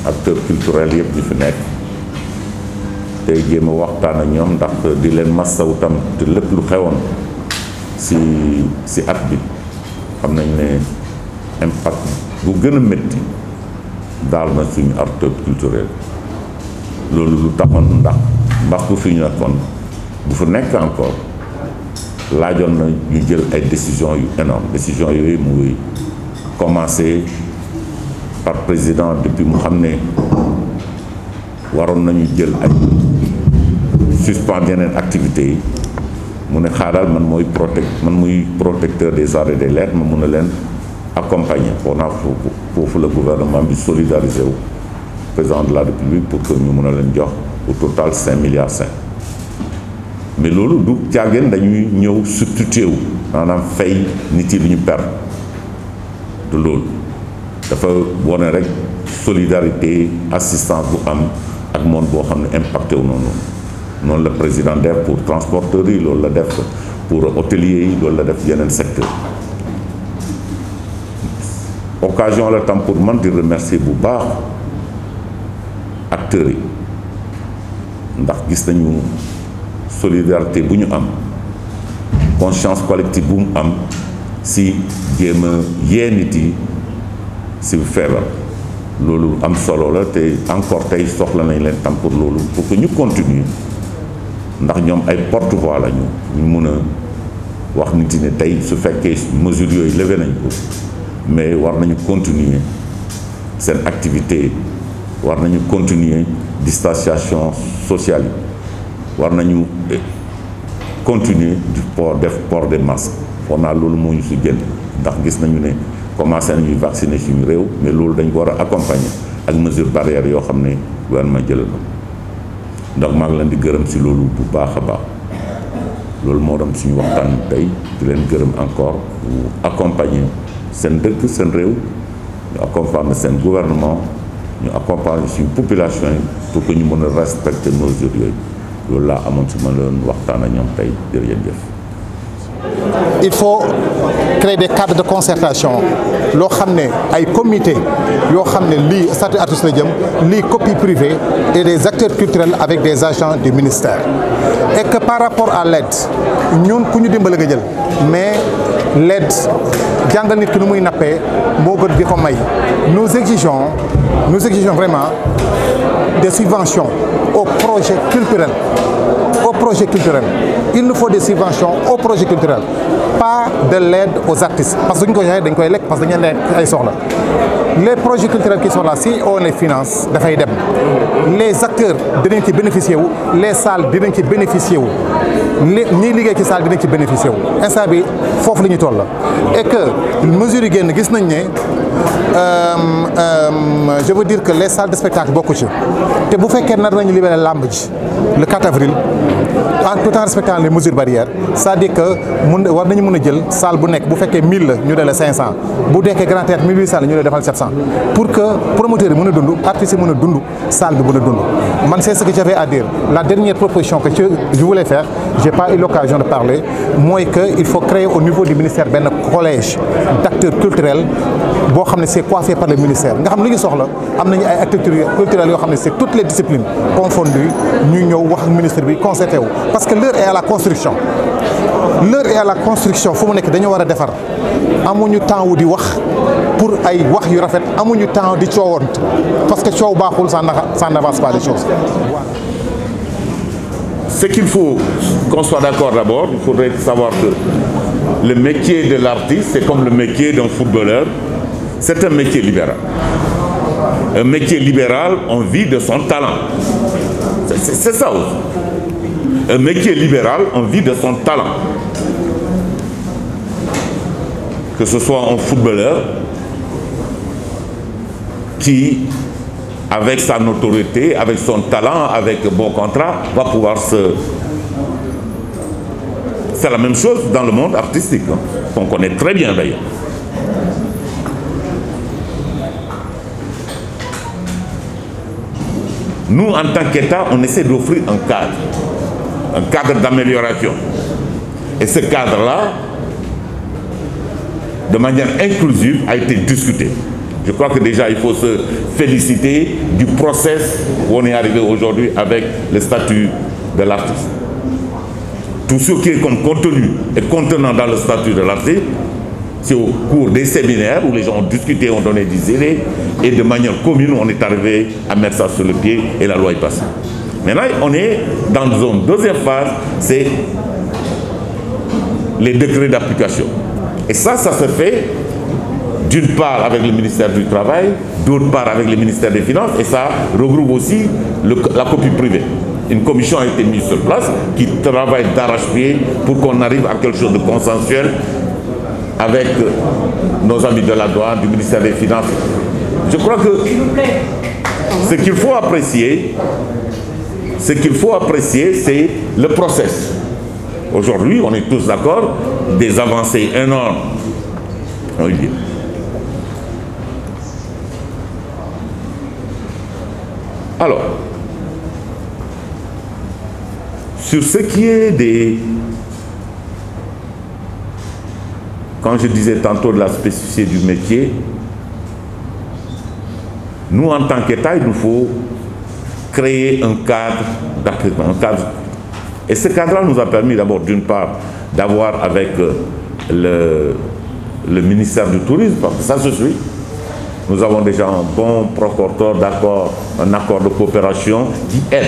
acteurs culturels yëpp ñu fi nekk tey jéem a waxtaan ak ñoom ndax di leen massawu tam te lépp lu xewoon si at bi xam nañ ne impact bu gën a métti daal na suñu acteurs culturels loolu lu taxoon ndax bu fi ñu nekkoon bu fa nekk encore laajoon na ñu jël ay décisions yu énormes décisions yooyu muy commencé par président depuis mu xam ne waroon nañu jël ay suspendre yeneen activités yi mu ne xaaral man muy protecteur des arts et des lettres ma mun a leen accompagner foofu la gouvernement bi solidarisé wu président de la République pour que ñu mun a leen jox au total 5,5 milliards. Mais loolu du caageen dañuy ñëw substitué wu maanaam fay nit yi lu ñu perdre de loolu dafa wone rek solidarité assistance bu am ak monde boo xam ne impacté wu noonu la président def pour transporteurs yi loolu la def pour hôteliers yi loolu la def yeneen secteur occasion la tam pour man di remercier bu baax acteurs yi ndax gis nañu solidarité bu ñu am conscience collective bu mu am si jéem a yee nit yi si feebar loolu am solo la te encore tey soxla nañ leen tam pour loolu pour que ñu continuer ndax ñoom ay porte-voix la ñu mun a wax nit yi ne tey su fekkee mesures yooyu levé nañ ko mais war nañu continuer seen activité war nañu continuer distanciation sociale yi war nañu continuer du port des masques foog naa loolu moo ñu si génn ndax gis nañu ne commencé nañuy vacciner suñu réew mais loolu dañ ko war a accompagner ak mesures barrières yoo xam ne gouvernement jëlal na donc maa ngi leen di gërëm si loolu bu baax a baax loolu moo doon suñu waxtaan tey di leen gërëm encore bu accompagner seen dëkk seen réew ñu accompagner seen gouvernement ñu accompagner suñu population yi pour que ñu mën a respecter mesures yooyu loolu laa amoon si ma leen waxtaan ak ñoom tey jërëjëf. Il faut créer des cadres de concertation loo xam ne ay comité yoo xam ne lii statut artiste la jëm lii copie privée et des acteurs culturels avec des agents du ministère et que par rapport à l'aide ñun ku ñu dimbali nga jël mais l'aide jàngal nit ki nu muy nappee moo gën di ko may nous exigeons vraiment des subventions aux projets culturels. Il nous faut des subventions aux projets culturels, pas de l'aide aux artistes. Parce que nous avons les projets culturels qui sont là, si on les finance, les acteurs devraient bénéficier, les salles devraient bénéficier, les salles devraient bénéficier. Et que les mesures je veux dire que les salles de spectacle beaucoup ci te bu fekkee nar nañu libérer lamb ji le 4 avril tout en respectant les mesures barrières c'est-à-dire que war nañu mën a jël salle bu nekk bu fekkee 1000 la ñu dale 500 bu dekkee Grand Théâtre 1800 la ñu defal 700 pour que promoteurs yi mën a dund artistes yi mën a dund salle bi mën a dund man c'est ce que j'avais à dire. La dernière proposition que je voulais faire, j'ai pas eu l'occasion de parler, moi que il faut créer au niveau du ministère un collège d'acteurs culturels. C'est coiffé par le ministère. Nous avons des acteurs culturels, c'est toutes les disciplines confondues. Nous avons le ministère concerté. Parce que l'heure est à la construction. L'heure est à la construction. Il faut que nous devons faire. Nous avons temps de wax pour ay wax yu rafet amuñu temps di coowant parce que coow baaxul ça n'avance pas les choses. Ce qu'il faut qu'on soit d'accord d'abord, il faudrait savoir que le métier de l'artiste, c'est comme le métier d'un footballeur, c'est un métier libéral. Un métier libéral, on vit de son talent. C'est ça aussi. Un métier libéral, on vit de son talent. Que ce soit un footballeur qui, avec sa notoriété, avec son talent, avec bon contrat, va pouvoir se... C'est la même chose dans le monde artistique, hein, qu'on connaît très bien d'ailleurs. Nous, en tant qu'État, on essaie d'offrir un cadre d'amélioration. Et ce cadre-là, de manière inclusive, a été discuté. Je crois que déjà il faut se féliciter du process où on est arrivé aujourd'hui avec le statut de l'artiste. Tout ce qui est comme contenu et contenant dans le statut de l'artiste, c'est au cours des séminaires où les gens ont discuté, ont donné des idées, et de manière commune, on est arrivé à mettre ça sur le pied et la loi est passée. Maintenant, on est dans une deuxième phase, c'est les décrets d'application. Et ça se fait d'une part avec le ministère du Travail, d'autre part avec le ministère des Finances, et ça regroupe aussi la copie privée. Une commission a été mise sur place qui travaille d'arrache-pied pour qu'on arrive à quelque chose de consensuel avec nos amis de la douane, du ministère des Finances. Je crois que ce qu'il faut apprécier, c'est le process. Aujourd'hui, on est tous d'accord, des avancées énormes. Oui. Alors, sur ce qui est des... Quand je disais tantôt de la spécificité du métier, nous, en tant qu'État, il nous faut créer un cadre d'acquisition, un cadre. Et ce cadre-là nous a permis d'abord, d'une part, d'avoir avec le ministère du Tourisme, parce que ça se suit. Nous avons déjà un bon procorteur d'accord, un accord de coopération qui aide.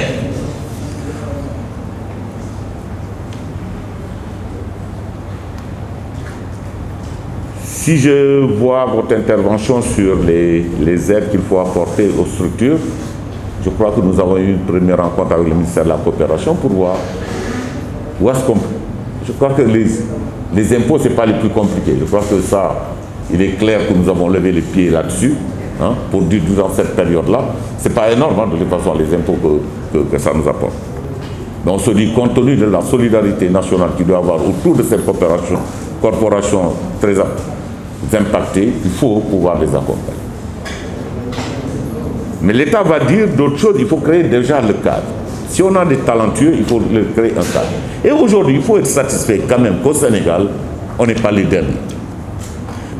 Si je vois votre intervention sur les aides qu'il faut apporter aux structures, je crois que nous avons eu une première rencontre avec le ministère de la Coopération pour voir où est-ce qu'on... Je crois que les impôts, ce n'est pas les plus compliqués. Je crois que ça, il est clair que nous avons levé les pieds là-dessus, hein, pour dire dans cette période-là. Ce n'est pas énorme, hein, de toute façon, les impôts que ça nous apporte. Mais on se dit, compte tenu de la solidarité nationale qu'il doit y avoir autour de cette corporation très impactée, il faut pouvoir les accompagner. Mais l'État va dire d'autres choses, il faut créer déjà le cadre. Si on a des talentueux, il faut créer un cadre. Et aujourd'hui, il faut être satisfait quand même qu'au Sénégal, on n'est pas les derniers.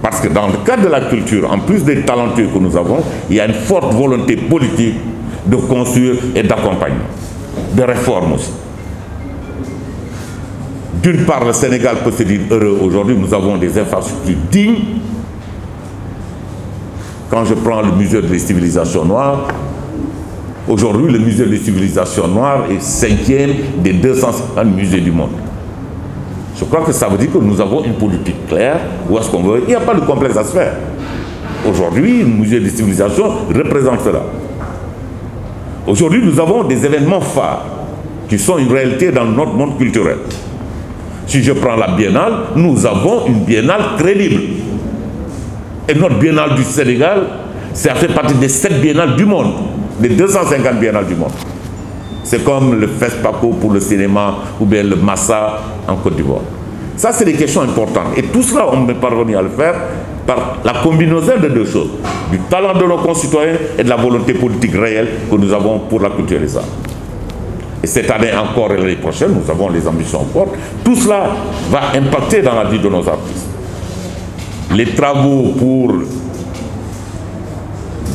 Parce que dans le cadre de la culture, en plus des talentueux que nous avons, il y a une forte volonté politique de construire et d'accompagnement, de réforme aussi. D'une part, le Sénégal peut se dire heureux aujourd'hui, nous avons des infrastructures dignes. Quand je prends le musée des civilisations noires, aujourd'hui le musée des civilisations noires est 5e des 250 musées du monde. Je crois que ça veut dire que nous avons une politique claire, où est-ce qu'on veut. Il n'y a pas de complexe à se faire. Aujourd'hui, le musée des civilisations représente cela. Aujourd'hui, nous avons des événements phares qui sont une réalité dans notre monde culturel. Si je prends la biennale, nous avons une biennale crédible. Et notre biennale du Sénégal, ça fait partie des 7 biennales du monde, des 250 biennales du monde. C'est comme le FESPACO pour le cinéma ou bien le Massa en Côte d'Ivoire. Ça, c'est des questions importantes. Et tout cela, on est parvenu à le faire par la combinaison de deux choses. Du talent de nos concitoyens et de la volonté politique réelle que nous avons pour la culture et les arts. Et cette année encore et l'année prochaine, nous avons les ambitions fortes. Tout cela va impacter dans la vie de nos artistes. Les travaux pour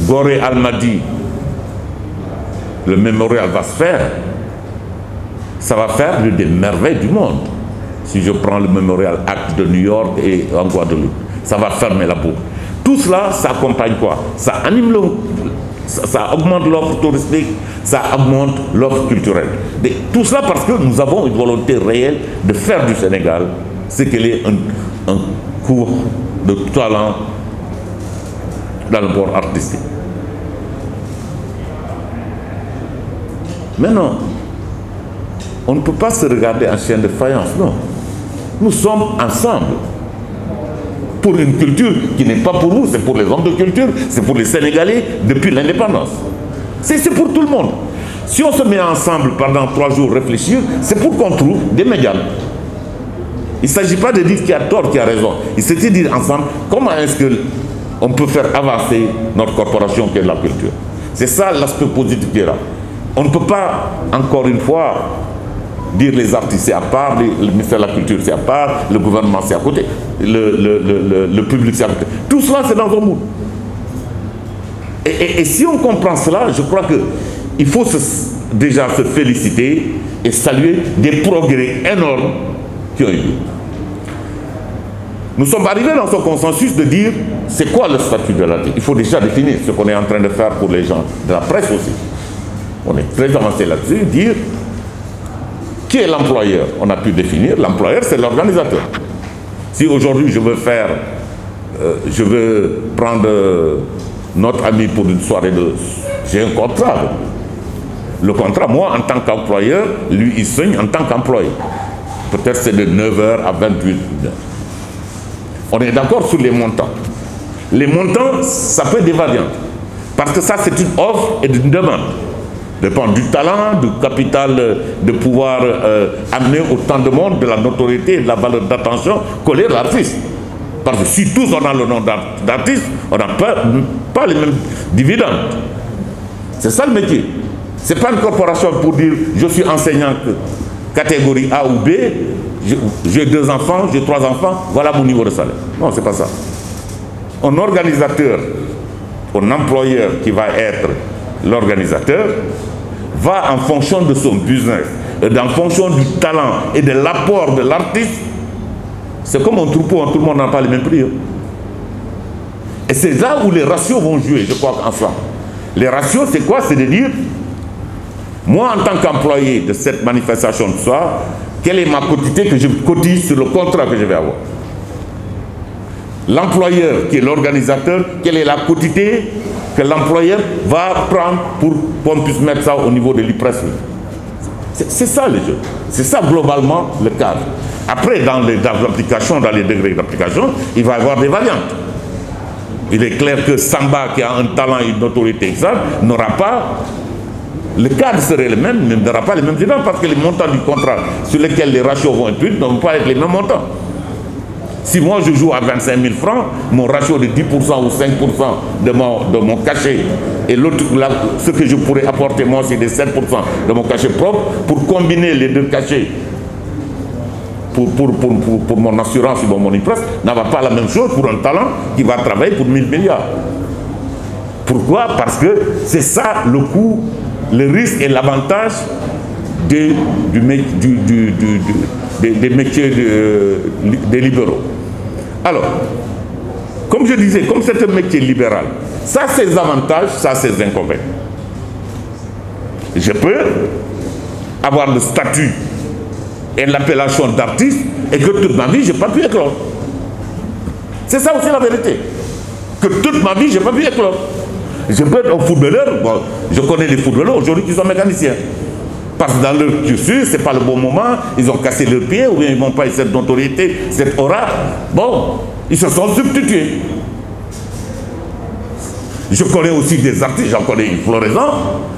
Gorée Almadi, le mémorial va se faire. Ça va faire l'une des merveilles du monde. Si je prends le mémorial Acte de New York et en Guadeloupe, ça va fermer la boucle. Tout cela, ça accompagne quoi? Ça anime ça augmente l'offre touristique, ça augmente l'offre culturelle. Et tout cela parce que nous avons une volonté réelle de faire du Sénégal ce qu'il est un cours de talent dans le bord artistique. Maintenant, on ne peut pas se regarder en chien de faïence, non. Nous sommes ensemble pour une culture qui n'est pas pour nous, c'est pour les hommes de culture, c'est pour les Sénégalais depuis l'indépendance. C'est pour tout le monde. Si on se met ensemble pendant 3 jours réfléchir, c'est pour qu'on trouve des médias. Il ne s'agit pas de dire qui a tort, qui a raison. Il s'agit de dire ensemble comment est-ce qu'on peut faire avancer notre corporation qui est la culture. C'est ça l'aspect positif qui est là. On ne peut pas, encore une fois, dire les artistes c'est à part, le ministère de la Culture c'est à part, le gouvernement c'est à côté, le public c'est à côté. Tout cela c'est dans un monde. Et si on comprend cela, je crois qu'il faut déjà se féliciter et saluer des progrès énormes qui ont eu lieu. Nous sommes arrivés dans ce consensus de dire c'est quoi le statut de l'artiste. Il faut déjà définir ce qu'on est en train de faire pour les gens de la presse aussi. On est très avancé là-dessus, dire qui est l'employeur. On a pu définir, l'employeur c'est l'organisateur. Si aujourd'hui je veux prendre notre ami pour une soirée j'ai un contrat. Le contrat, moi en tant qu'employeur, lui il signe en tant qu'employé. Peut-être c'est de 9h à 28h. On est d'accord sur les montants. Les montants, ça peut être des variantes. Parce que ça, c'est une offre et une demande. Dépend du talent, du capital, de pouvoir amener autant de monde, de la notoriété et de la valeur d'attention coller à l'artiste. Parce que si tous on a le nom d'artiste, on n'a pas les mêmes dividendes. C'est ça le métier. Ce n'est pas une corporation pour dire je suis enseignant catégorie A ou B, j'ai 2 enfants, j'ai 3 enfants, voilà mon niveau de salaire. Non, c'est pas ça. Un organisateur, un employeur qui va être l'organisateur, va en fonction de son business, et en fonction du talent et de l'apport de l'artiste. C'est comme un troupeau, tout le monde n'a pas les mêmes prix. Et c'est là où les ratios vont jouer, je crois, ensemble. Les ratios, c'est quoi? C'est de dire, moi en tant qu'employé de cette manifestation de soir, quelle est ma quotité que je cotise sur le contrat que je vais avoir? L'employeur qui est l'organisateur, quelle est la quotité que l'employeur va prendre pour qu'on puisse mettre ça au niveau de l'IPRES? C'est ça le jeu. C'est ça globalement le cadre. Après, dans l'application, dans les degrés d'application, il va y avoir des variantes. Il est clair que Samba, qui a un talent et une autorité exacte, n'aura pas... Le cadre serait le même, mais n'aura pas les mêmes dividendes parce que les montants du contrat sur lesquels les ratios vont être ne vont pas être les mêmes montants. Si moi je joue à 25 000 francs, mon ratio de 10% ou 5% de mon cachet et l'autre, ce que je pourrais apporter moi c'est des 7% de mon cachet propre, pour combiner les deux cachets pour mon assurance et mon IPRES, n'a pas la même chose pour un talent qui va travailler pour 1000 milliards. Pourquoi? Parce que c'est ça le coût, le risque et l'avantage des métiers des libéraux. Alors, comme je disais, comme c'est un métier libéral, ça a ses avantages, ça a ses inconvénients. Je peux avoir le statut et l'appellation d'artiste et que toute ma vie, je n'ai pas pu éclore. C'est ça aussi la vérité. Que toute ma vie, je n'ai pas pu éclore. Je peux être un footballeur, bon, je connais les footballeurs aujourd'hui qui sont mécaniciens. Parce que dans leur cursus, ce n'est pas le bon moment, ils ont cassé leurs pieds, ou bien ils n'ont pas eu cette notoriété, cette aura. Bon, ils se sont substitués. Je connais aussi des artistes, j'en connais une floraison.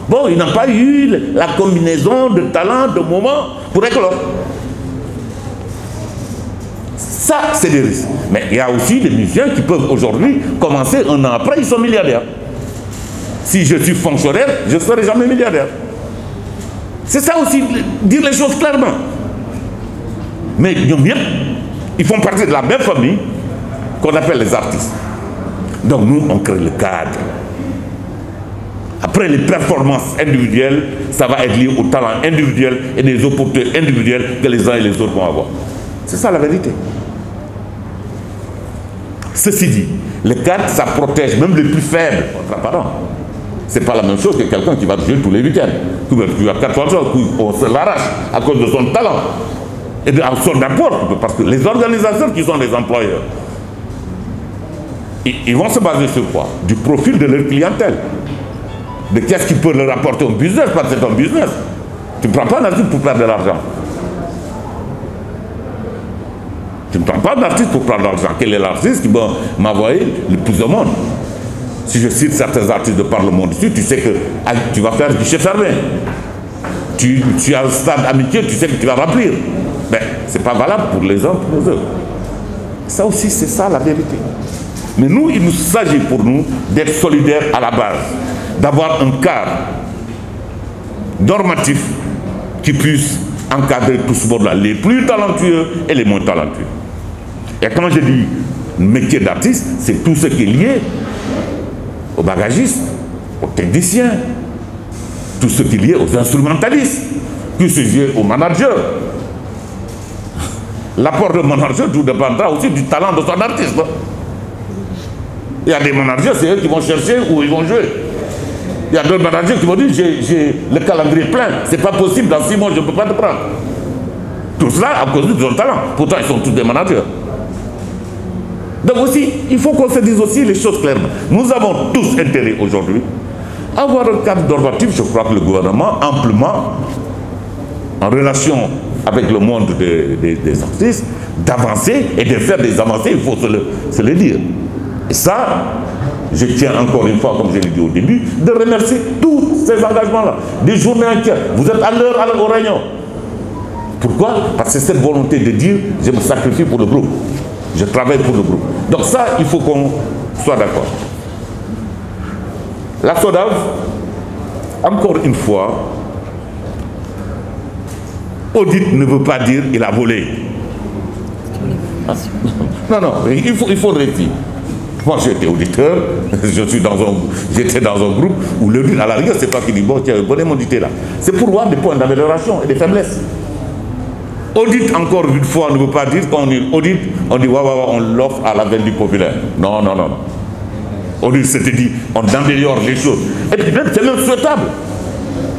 Bon, ils n'ont pas eu la combinaison de talent, de moments pour éclore. Ça, c'est des risques. Mais il y a aussi des musiciens qui peuvent aujourd'hui commencer un an après, ils sont milliardaires. Si je suis fonctionnaire, je ne serai jamais milliardaire. C'est ça aussi, dire les choses clairement. Mais ils font partie de la même famille qu'on appelle les artistes. Donc nous, on crée le cadre. Après les performances individuelles, ça va être lié au talent individuel et des opportunités individuelles que les uns et les autres vont avoir. C'est ça la vérité. Ceci dit, le cadre, ça protège même les plus faibles contre apparent. Ce n'est pas la même chose que quelqu'un qui va jouer tous les week-ends, qui va 14 heures, on se l'arrache à cause de son talent et de son apport. Parce que les organisateurs qui sont des employeurs, ils vont se baser sur quoi? Du profil de leur clientèle. De qu'est-ce qui peut leur apporter un business, parce que c'est un business. Tu ne prends pas un artiste pour perdre de l'argent. Tu ne prends pas d'artiste pour prendre de l'argent. Quel est l'artiste qui m'a envoyé le plus au monde? Si je cite certains artistes de par le monde ici, tu sais que tu vas faire du guichet fermé. Tu as un stade amitié, tu sais que tu vas remplir. Mais ce n'est pas valable pour les uns, pour les autres. Ça aussi, c'est ça la vérité. Mais nous, il nous s'agit pour nous d'être solidaires à la base, d'avoir un cadre normatif qui puisse encadrer tout ce monde-là, les plus talentueux et les moins talentueux. Et quand je dis métier d'artiste, c'est tout ce qui est lié aux bagagistes, aux techniciens, tout ce qui est lié aux instrumentalistes, tout ce qui est lié aux managers. L'apport de manager, tout dépendra aussi du talent de son artiste. Il y a des managers, c'est eux qui vont chercher où ils vont jouer. Il y a d'autres managers qui vont dire j'ai le calendrier plein, c'est pas possible, dans 6 mois je ne peux pas te prendre. Tout cela à cause de son talent. Pourtant ils sont tous des managers. Donc aussi, il faut qu'on se dise aussi les choses clairement. Nous avons tous intérêt aujourd'hui à avoir un cadre normatif. Je crois que le gouvernement, amplement, en relation avec le monde des artistes, d'avancer et de faire des avancées, il faut se le dire. Et ça, je tiens encore une fois, comme je l'ai dit au début, de remercier tous ces engagements-là. Des journées entières. Vous êtes à l'heure aux réunions. Pourquoi? Parce que c'est cette volonté de dire, je me sacrifie pour le groupe. Je travaille pour le groupe. Donc ça, il faut qu'on soit d'accord. La SODAV, encore une fois, audit ne veut pas dire il a volé. Non, non, il faut réussir. Moi, j'étais auditeur, j'étais dans un groupe où l'audit, à la rigueur, c'est toi qui dis, bon, tiens, bonne mondité là. C'est pour voir des points d'amélioration et des faiblesses. Audit, encore une fois, ne veut pas dire qu'on audite, on dit, on l'offre à la veine du populaire. Non, non, non. Audit, c'est-à-dire, on améliore les choses. Et puis, c'est même souhaitable.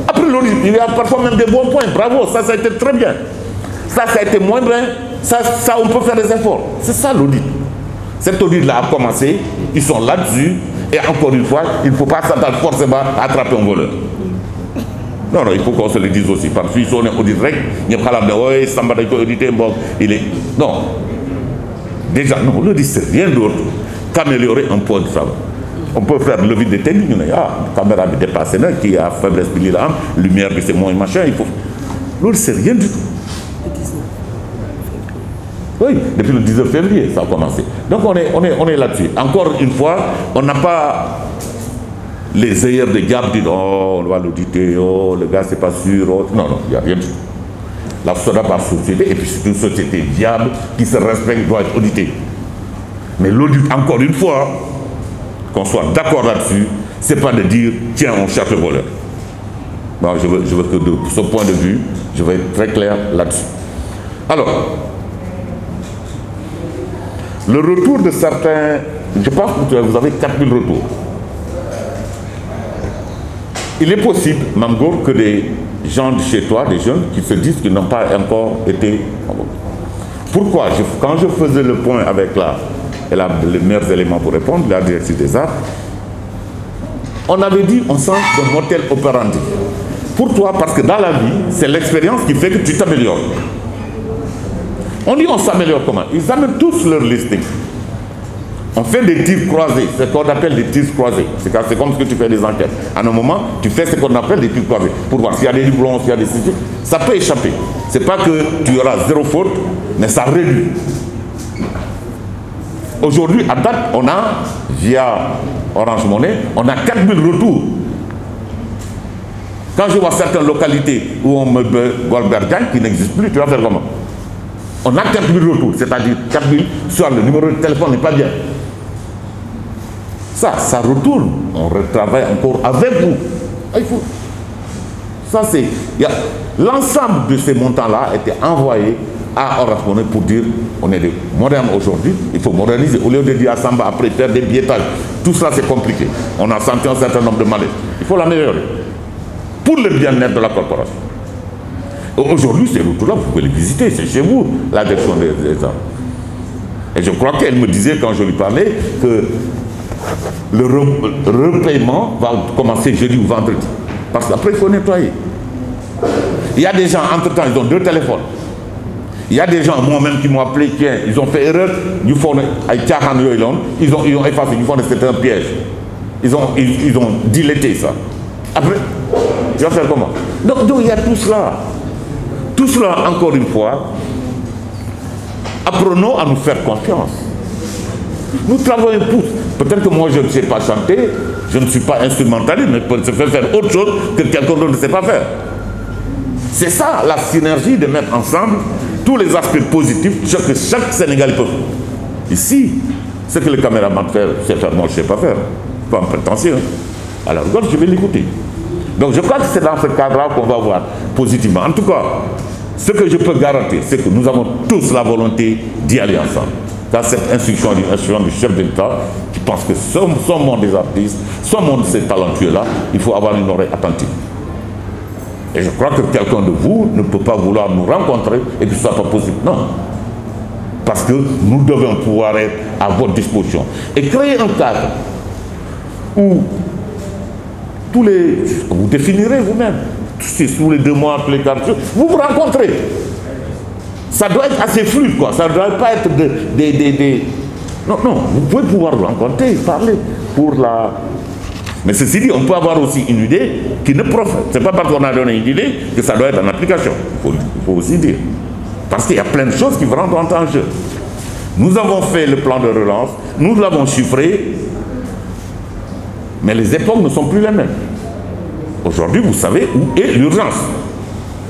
Après l'audit, il y a parfois même des bons points. Bravo, ça a été très bien. Ça a été moins bien. Ça, on peut faire des efforts. C'est ça l'audit. Cet audit-là a commencé, ils sont là-dessus, et encore une fois, il ne faut pas s'attendre forcément à attraper un voleur. Non, non, il faut qu'on se le dise aussi. Parce que si on est audit rec, il n'y a pas de Samba audité, il est. Non. Déjà, non, l'audit, c'est rien d'autre qu'améliorer un point de travail. On peut faire le vide des techniques, la caméra de dépassé, qui a faiblesse de l'âme, lumière de c'est moins machin, il faut. L'autre, c'est rien du tout. Oui, depuis le 19 février, ça a commencé. Donc on est là-dessus. Encore une fois, on n'a pas les ayeurs de diable qui disent oh, on va l'auditer, oh, le gars, c'est pas sûr. Oh. Non, non, il n'y a rien du tout. La SODAV par société, et puis c'est une société viable qui se respecte, doit être auditée. Mais l'audit, encore une fois, qu'on soit d'accord là-dessus, c'est pas de dire tiens, on cherche le voleur. Non, je veux que de ce point de vue, je vais être très clair là-dessus. Alors, le retour de certains, je pense que vous avez 4000 retours. Il est possible, Mamgour, que des gens de chez toi, des jeunes, qui se disent qu'ils n'ont pas encore été convoqués. Pourquoi? Quand je faisais le point avec elle a les meilleurs éléments pour répondre, la directrice des arts, on avait dit on sent de modèle operandi. Pourquoi? Parce que dans la vie, c'est l'expérience qui fait que tu t'améliores. On dit on s'améliore comment? Ils amènent tous leur listing. On fait des tirs croisés, c'est ce qu'on appelle des tirs croisés. C'est comme ce que tu fais des enquêtes. À un moment, tu fais ce qu'on appelle des tirs croisés. Pour voir s'il y a des doublons, s'il y a des statistiques. Ça peut échapper. C'est pas que tu auras zéro faute, mais ça réduit. Aujourd'hui, à date, on a, via Orange Money, on a 4000 retours. Quand je vois certaines localités où on me Goldberg qui n'existe plus, tu vas faire comment? On a 4000 retours, c'est-à-dire 4000, soit le numéro de téléphone n'est pas bien. Ça retourne. On retravaille encore avec vous. Il faut. Ça, c'est. L'ensemble de ces montants-là a été envoyé à Orange Money pour dire on est moderne aujourd'hui, il faut moderniser. Au lieu de dire à Samba après faire des billetages, tout ça c'est compliqué. On a senti un certain nombre de malaises. Il faut l'améliorer. Pour le bien-être de la corporation. Aujourd'hui, ces retours-là, vous pouvez les visiter, c'est chez vous, la direction des arts. Et je crois qu'elle me disait, quand je lui parlais, que le repaiement va commencer jeudi ou vendredi. Parce qu'après, il faut nettoyer. Il y a des gens, entre-temps, ils ont 2 téléphones. Il y a des gens, moi-même, qui m'ont appelé, tiens, ils ont fait erreur, ils ont effacé, ils font c'était un piège. Ils ont diletté ça. Après, tu vas faire comment? Donc il y a tout cela. Tout cela, encore une fois, apprenons à nous faire confiance. Nous travaillons tous. Peut-être que moi, je ne sais pas chanter, je ne suis pas instrumentaliste, mais je peux faire autre chose que quelqu'un d'autre ne sait pas faire. C'est ça, la synergie de mettre ensemble tous les aspects positifs que chaque Sénégalais peut faire. Ici, ce que le caméraman fait, c'est faire, moi je ne sais pas faire. pas prétentieux. Alors, je vais l'écouter. Donc, je crois que c'est dans ce cadre-là qu'on va voir positivement. En tout cas, ce que je peux garantir, c'est que nous avons tous la volonté d'y aller ensemble. Dans cette instruction du chef de l'État, qui pense que son monde des artistes, son monde de ces talentueux-là, il faut avoir une oreille attentive. Et je crois que quelqu'un de vous ne peut pas vouloir nous rencontrer et que ce ne soit pas possible. Non. Parce que nous devons pouvoir être à votre disposition. Et créer un cadre où vous définirez vous-même, tous les 2 mois, tous les 4 jours, vous vous rencontrez. Ça doit être assez fluide, quoi. Ça ne doit pas être Non, vous pouvez pouvoir vous rencontrer, parler pour la... Mais ceci dit, on peut avoir aussi une idée qui ne profite. Ce n'est pas parce qu'on a donné une idée que ça doit être en application. Il faut aussi dire. Parce qu'il y a plein de choses qui vont rentrer en jeu. Nous avons fait le plan de relance, nous l'avons chiffré, mais les époques ne sont plus les mêmes. Aujourd'hui, vous savez où est l'urgence.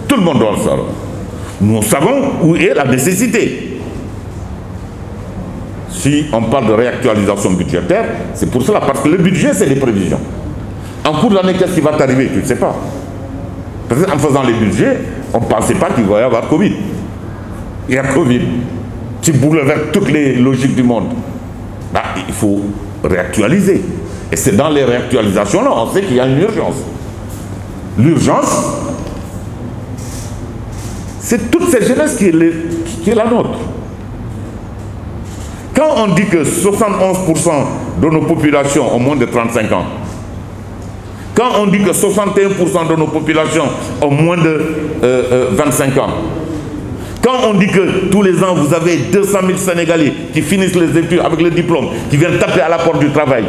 Tout le monde doit le savoir. Nous savons où est la nécessité. Si on parle de réactualisation budgétaire, c'est pour cela, parce que le budget, c'est des prévisions. En cours d'année, qu'est-ce qui va t'arriver? Tu ne sais pas. Parce qu'en faisant les budgets, on ne pensait pas qu'il va y avoir Covid. Il y a Covid. Tu bouleverses toutes les logiques du monde. Là, il faut réactualiser. Et c'est dans les réactualisations-là, on sait qu'il y a une urgence. L'urgence, c'est toute cette jeunesse qui est la nôtre. Quand on dit que 71% de nos populations ont moins de 35 ans, quand on dit que 61% de nos populations ont moins de 25 ans, quand on dit que tous les ans vous avez 200 000 Sénégalais qui finissent les études avec le diplôme, qui viennent taper à la porte du travail,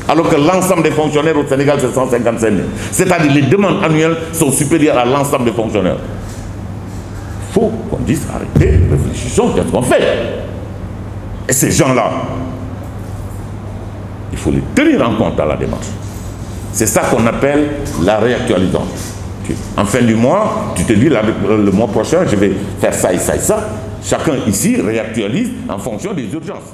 alors que l'ensemble des fonctionnaires au Sénégal c'est 155 000. C'est-à-dire que les demandes annuelles sont supérieures à l'ensemble des fonctionnaires. Il faut qu'on dise arrêtez, réfléchissons, qu'est-ce qu'on fait? Et ces gens-là, il faut les tenir en compte dans la démarche. C'est ça qu'on appelle la réactualisation. En fin du mois, tu te dis, le mois prochain, je vais faire ça et ça et ça. Chacun ici réactualise en fonction des urgences.